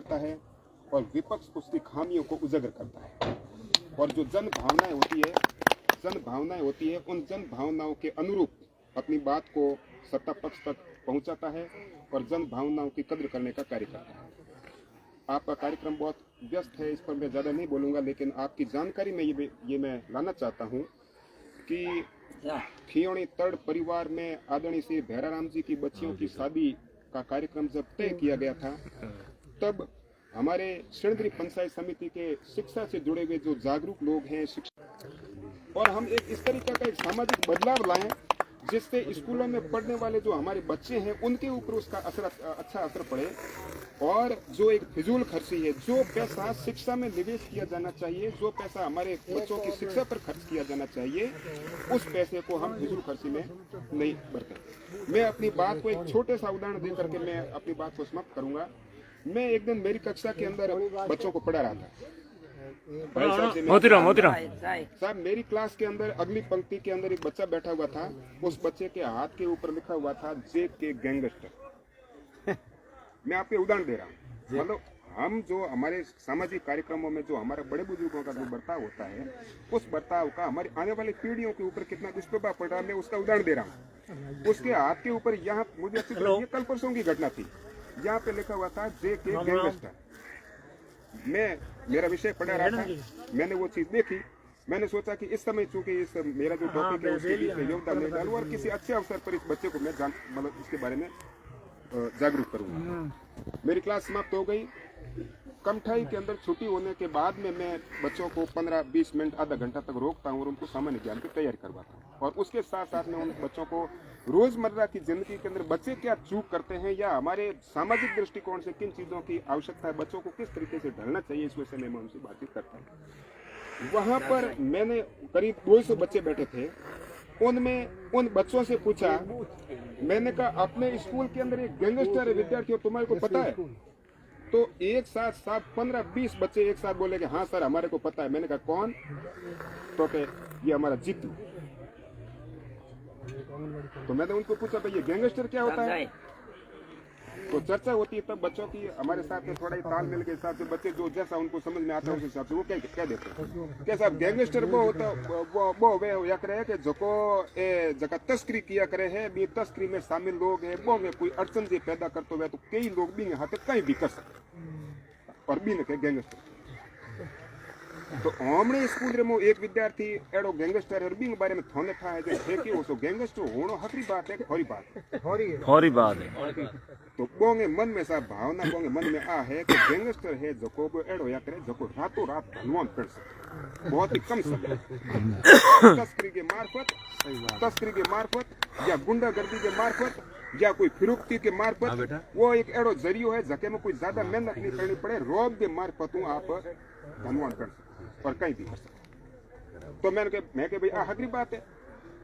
करता है और विपक्ष उसकी खामियों को उजागर करता है। और जो जन भावनाएं होती है उन जन भावनाओं के अनुरूप अपनी बात को सत्ता पक्ष तक पहुंचाता है और जन भावनाओं की कद्र करने का कार्य करता है। आपका कार्यक्रम बहुत व्यस्त है, इस पर मैं ज़्यादा नहीं बोलूँगा, लेकिन आपकी जानकारी में ये मैं लाना चाहता हूँ कि खियोनी तड़ परिवार में आदरणीय श्री भैराराम जी की बच्चियों की शादी का कार्यक्रम जब तय किया गया था, तब हमारे श्रीनगरी पंचायत समिति के शिक्षा से जुड़े हुए जो जागरूक लोग हैं और हम एक इस तरीके का एक सामाजिक बदलाव लाएं जिससे स्कूलों में पढ़ने वाले जो हमारे बच्चे हैं उनके ऊपर उसका अच्छा असर पड़े। और जो एक फिजूल खर्ची है, जो पैसा शिक्षा में निवेश किया जाना चाहिए, जो पैसा हमारे बच्चों की शिक्षा पर खर्च किया जाना चाहिए, उस पैसे को हम फिजूल खर्ची में नहीं बरतें। मैं अपनी बात को एक छोटे सा उदाहरण दे करके मैं अपनी बात को समाप्त करूंगा। मैं एक दिन मेरी कक्षा के अंदर बच्चों को पढ़ा रहा था। साहब, मेरी क्लास के अंदर अगली पंक्ति के अंदर एक बच्चा बैठा हुआ था। उस बच्चे के हाथ के ऊपर लिखा हुआ था JK गैंगस्टर। मैं आपको उदाहरण दे रहा हूँ। मतलब हम जो हमारे सामाजिक कार्यक्रमों में जो हमारे बड़े बुजुर्गों का जो बर्ताव होता है, उस बर्ताव का हमारी आने वाली पीढ़ियों के ऊपर कितना दुष्प्रभाव पड़ रहा है, मैं उसका उदाहरण दे रहा हूँ। उसके हाथ के ऊपर यहाँ मुझे ये कल परसों की घटना थी, यहाँ पे लिखा हुआ था JK गैंगस्टर। मेरा विषय पढ़ा रहा था, मैंने वो चीज देखी। मैंने सोचा कि इस समय चूंकि इस मेरा जो टॉपिक है उसके बीच में योगदान नहीं डालूं और किसी अच्छे अवसर पर इस बच्चे को मैं मतलब इसके बारे में जागरूक करूंगा। मेरी क्लास समाप्त हो गई। कमठाई के अंदर छुट्टी होने के बाद में मैं बच्चों को 15-20 मिनट आधा घंटा तक रोकता हूँ और उनको सामान्य ज्ञान की तैयारी करवाता हूँ। और उसके साथ साथ में उन बच्चों को रोजमर्रा की जिंदगी के अंदर बच्चे क्या चूक करते हैं या हमारे सामाजिक दृष्टिकोण से किन चीजों की आवश्यकता है, बच्चों को किस तरीके से ढलना चाहिए, इस विषय में मैं उनसे बातचीत करता हूँ। वहां पर मैंने करीब 200 बच्चे बैठे थे। उनमें उन बच्चों से पूछा, मैंने कहा अपने स्कूल के अंदर एक गैंगस्टर है विद्यार्थी, तुम्हारे को पता है? तो एक साथ 15-20 बच्चे एक साथ बोले कि हाँ सर हमारे को पता है। मैंने कहा कौन? तो ये हमारा जीतू। तो मैंने उनको पूछा भाई ये गैंगस्टर क्या होता है? तो चर्चा होती है तब बच्चों की हमारे साथ में थोड़ा ही तालमेल के हिसाब से बच्चे जो जैसा उनको समझ में आता है उस हिसाब से वो क्या देते हैं। क्या साहब गैंगस्टर वो होता वो वे या करे कि जोको जगह तस्करी किया करे है, भी तस्करी में शामिल लोग है वो में कोई अड़चन से पैदा करते हुए तो कई लोग भी हाथ कहीं भी कर सकते और भी न के गैंगस्टर। तो हमने स्कूल रे मो एक विद्यार्थी एडो गैंगस्टर और बिंग बारे में थोने था है जो है कि वो गैंगस्टर होनो हकरी बात है, खोरी बात है। तो बोंगे मन में सा भावना बोंगे मन में आ है कि गैंगस्टर है जो को एडो या करे जो को रातों रात धनवान कर सके बहुत ही कम समय तस्करी के मार्फत या गुंडागर्दी के मार्फत या कोई फिरुक्ति के मार्फत वो एक एडो जरियो है जके में कोई ज्यादा मेहनत नहीं करनी पड़े, रोब के मार्फत आप धनवान कर सकते और कहीं भी कर सकते। तो मैं के भाई आ हकरी बात है।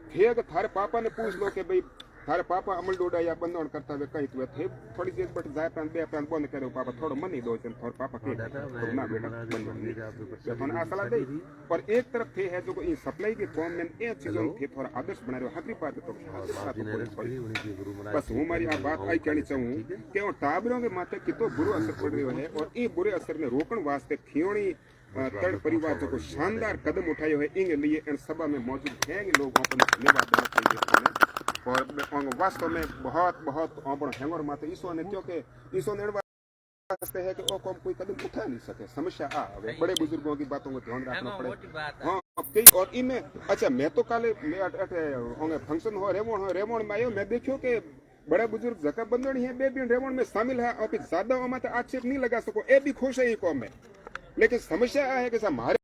फिर थारे पापा ने पूछ लो कि भाई थारे पापा अमल डोडा या बंदोड़ करता हुए कहीं तो थे थोड़ी देर बट जाए प्रांत बे प्रांत बंद करे पापा थोड़ा मन ही दो थोड़ा पापा के तो ना बेटा बंदोड़ नहीं तो ना सलाह दे। और एक तरफ थे है जो इन सप्लाई के फॉर्म में ए चीजों थे थोड़ा आदर्श बना रहे हकरी बात तो बस हूँ मारी आ बात आई कहनी चाहूँ कि वो टाबरों के माथे कितो बुरो असर पड़ रहा है और ये बुरे असर ने रोकण वास्ते खियोनी तड़ परिवार जो शानदार कदम उठायो है इन लिए इन सभा में मौजूद हैं लोगों को धन्यवाद देना चाहिए। और वास्तव में बहुत बहुत हैंगर माते ईसो ने क्योंकि ईसो ने वास्ते है कि वो कौन कोई कदम उठा नहीं सके। समस्या आ बड़े बुजुर्गों की बातों को ध्यान रखना पड़े। हाँ कई और इनमें अच्छा मैं तो काले फंक्शन हो रेवण में आयो मैं देखियो कि बड़े बुजुर्ग जका बंदोड़ी है बे भी रेवण में शामिल है और ज्यादा आक्षेप नहीं लगा सको ए भी खुश है ये कौम में। लेकिन समस्या है कि हमारे